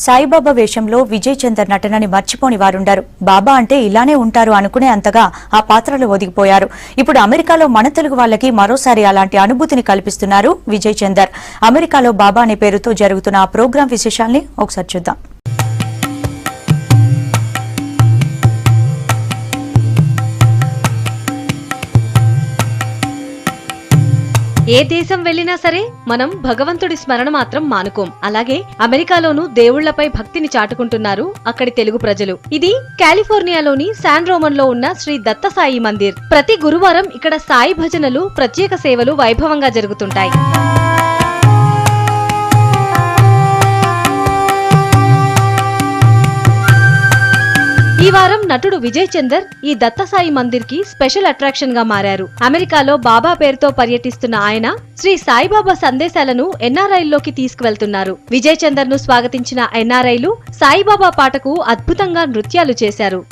సాయిబాబా వేషంలో విజయ్ చందర్ నటనని మర్చిపోని వారుండారు. బాబా అంటే ఇలానే ఉంటారు అనుకునే అంతగా ఆ పాత్రలో ఒదిగిపోయారు. ఇప్పుడు అమెరికాలో మన తెలుగు వాళ్ళకి మరోసారి అలాంటి అనుభూతిని కల్పిస్తున్నారు విజయ్ చందర్. అమెరికాలో బాబా అనే పేరుతో జరుగుతున్న ఆ ప్రోగ్రాం విశేషాల్ని ఒకసారి చూద్దాం. ఏ దేశం వెళ్లినా సరే మనం భగవంతుడి స్మరణ మాత్రం మానుకోం. అలాగే అమెరికాలోనూ దేవుళ్లపై భక్తిని చాటుకుంటున్నారు అక్కడి తెలుగు ప్రజలు. ఇది కాలిఫోర్నియాలోని శాన్ రోమన్ లో ఉన్న శ్రీ దత్త సాయి మందిర్. ప్రతి గురువారం ఇక్కడ సాయి భజనలు, ప్రత్యేక సేవలు వైభవంగా జరుగుతుంటాయి. ఈ వారం నటుడు విజయ్ చందర్ ఈ దత్తసాయి మందిర్ కి స్పెషల్ అట్రాక్షన్ గా మారారు. అమెరికాలో బాబా పేరుతో పర్యటిస్తున్న ఆయన శ్రీ సాయిబాబా సందేశాలను ఎన్ఆర్ఐల్లోకి తీసుకువెళ్తున్నారు. విజయ్ చందర్ ను స్వాగతించిన ఎన్ఆర్ఐలు సాయిబాబా పాటకు అద్భుతంగా నృత్యాలు చేశారు.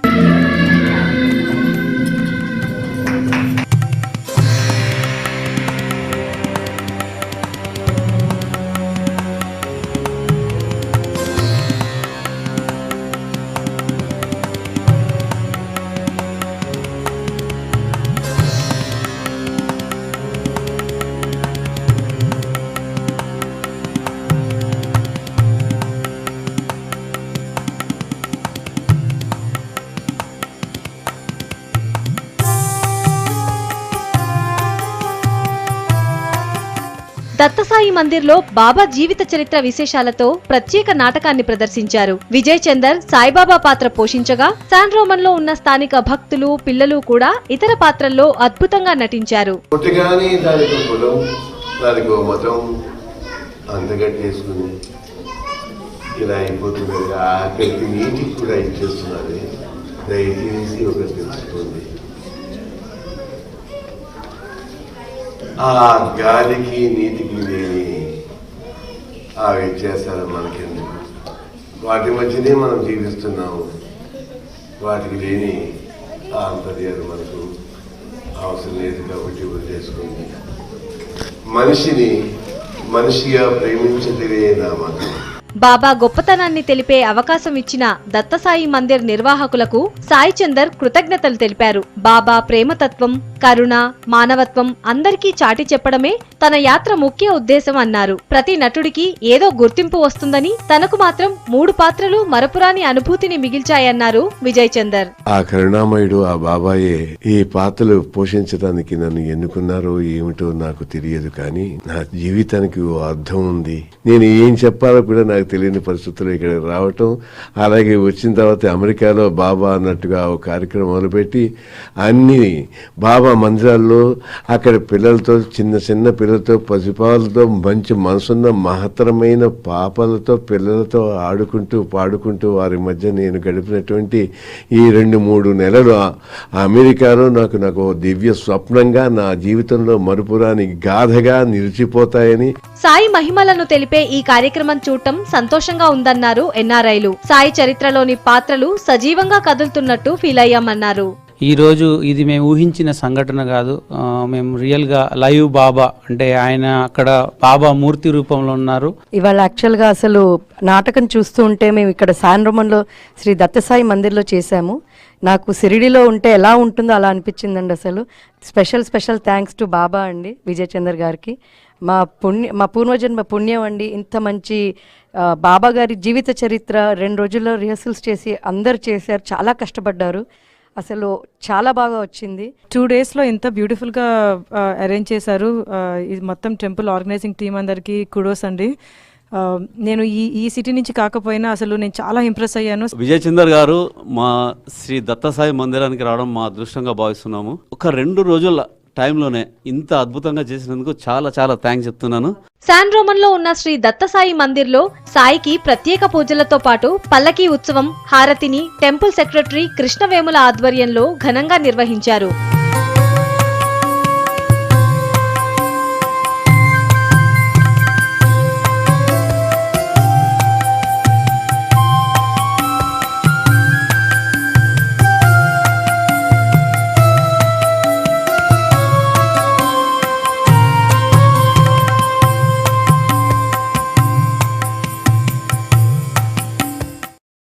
దత్తసాయి మందిర్లో బాబా జీవిత చరిత్ర విశేషాలతో ప్రత్యేక నాటకాన్ని ప్రదర్శించారు. విజయ్ చందర్ సాయిబాబా పాత్ర పోషించగా శాన్ రోమన్ లో ఉన్న స్థానిక భక్తులు, పిల్లలు కూడా ఇతర పాత్రల్లో అద్భుతంగా నటించారు. ఆ గాలికి నీటికి లేని ఆ వ్యత్యాసాలు మనకెందుకు? వాటి మధ్యనే మనం జీవిస్తున్నాము. వాటికి లేని ఆ అంతర్యాలు మనకు అవసరం లేదు కాబట్టి వదిలేసుకుంది. మనిషిని మనిషిగా ప్రేమించదిరే నా మతం. బాబా గొప్పతనాన్ని తెలిపే అవకాశం ఇచ్చిన దత్తసాయి మందిర్ నిర్వాహకులకు సాయి చందర్ కృతజ్ఞతలు తెలిపారు. బాబా ప్రేమతత్వం, కరుణ, మానవత్వం అందరికీ చాటి చెప్పడమే తన యాత్ర ముఖ్య ఉద్దేశం అన్నారు. ప్రతి నటుడికి ఏదో గుర్తింపు వస్తుందని, తనకు మాత్రం 3 పాత్రలు మరపురాని అనుభూతిని మిగిల్చాయన్నారు విజయ్ చందర్. ఆ కరుణామయుడు, ఆ బాబాయే ఈ పాత్రలు పోషించడానికి నన్ను ఎన్నుకున్నారో ఏమిటో నాకు తెలియదు, కానీ నా జీవితానికి ఓ అర్థం ఉంది. నేను ఏం చెప్పాలో కూడా నాకు తెలియని పరిస్థితుల్లో ఇక్కడ రావటం, అలాగే వచ్చిన తర్వాత అమెరికాలో బాబా అన్నట్టుగా ఒక కార్యక్రమం మొదలుపెట్టి అన్ని బాబా మందిరాల్లో అక్కడ పిల్లలతో, చిన్న చిన్న పిల్లలతో, పసిపాలతో, మంచి మనసున్న మహత్తరమైన పాపలతో, పిల్లలతో ఆడుకుంటూ పాడుకుంటూ వారి మధ్య నేను గడిపినటువంటి ఈ 2-3 నెలలు అమెరికాలో నాకు దివ్య స్వప్నంగా, నా జీవితంలో మరుపురాని గాథగా నిలిచిపోతాయని. సాయి మహిమలను తెలిపే ఈ కార్యక్రమం చూడటం సంతోషంగా ఉందన్నారు ఎన్ఆర్ఐలు. సాయి చరిత్రలోని పాత్రలు సజీవంగా కదులుతున్నట్టు ఫీల్ అయ్యామన్నారు. ఈ రోజు ఇది మేము ఊహించిన సంఘటన కాదు. మేము రియల్ గా లైవ్ బాబా, అంటే ఆయన అక్కడ బాబా మూర్తి రూపంలో ఉన్నారు. ఇవాళ యాక్చువల్ గా అసలు నాటకం చూస్తూ ఉంటే మేము ఇక్కడ శాన్ రోమన్ లో శ్రీ దత్తసాయి మందిర్లో చేశాము. నాకు సిరిడిలో ఉంటే ఎలా ఉంటుందో అలా అనిపించిందండి. అసలు స్పెషల్ థ్యాంక్స్ టు బాబా అండి, విజయ్ చందర్ గారికి. మా పూర్వజన్మ పుణ్యం అండి. ఇంత మంచి బాబా గారి జీవిత చరిత్ర 2 రోజుల్లో రిహర్సల్స్ చేసి అందరు చేశారు, చాలా కష్టపడ్డారు. అసలు చాలా బాగా వచ్చింది. 2 డేస్లో ఇంత బ్యూటిఫుల్గా అరేంజ్ చేశారు. ఇది మొత్తం టెంపుల్ ఆర్గనైజింగ్ టీం అందరికీ కుడోస్ అండి. నేను ఈ సిటీ నుంచి కాకపోయినా అసలు నేను చాలా ఇంప్రెస్ అయ్యాను. విజయ్ చందర్ గారు మా శ్రీ దత్తసాయి మందిరానికి రావడం మా అదృష్టంగా భావిస్తున్నాము. ఒక 2 రోజుల టైంలోనే ఇంత అద్భుతంగా చేసినందుకు చాలా చాలా థ్యాంక్స్ చెప్తున్నాను. శాన్ రోమన్ లో ఉన్న శ్రీ దత్తసాయి మందిర్లో సాయికి ప్రత్యేక పూజలతో పాటు పల్లకీ ఉత్సవం, హారతిని టెంపుల్ సెక్రటరీ కృష్ణవేముల ఆధ్వర్యంలో ఘనంగా నిర్వహించారు.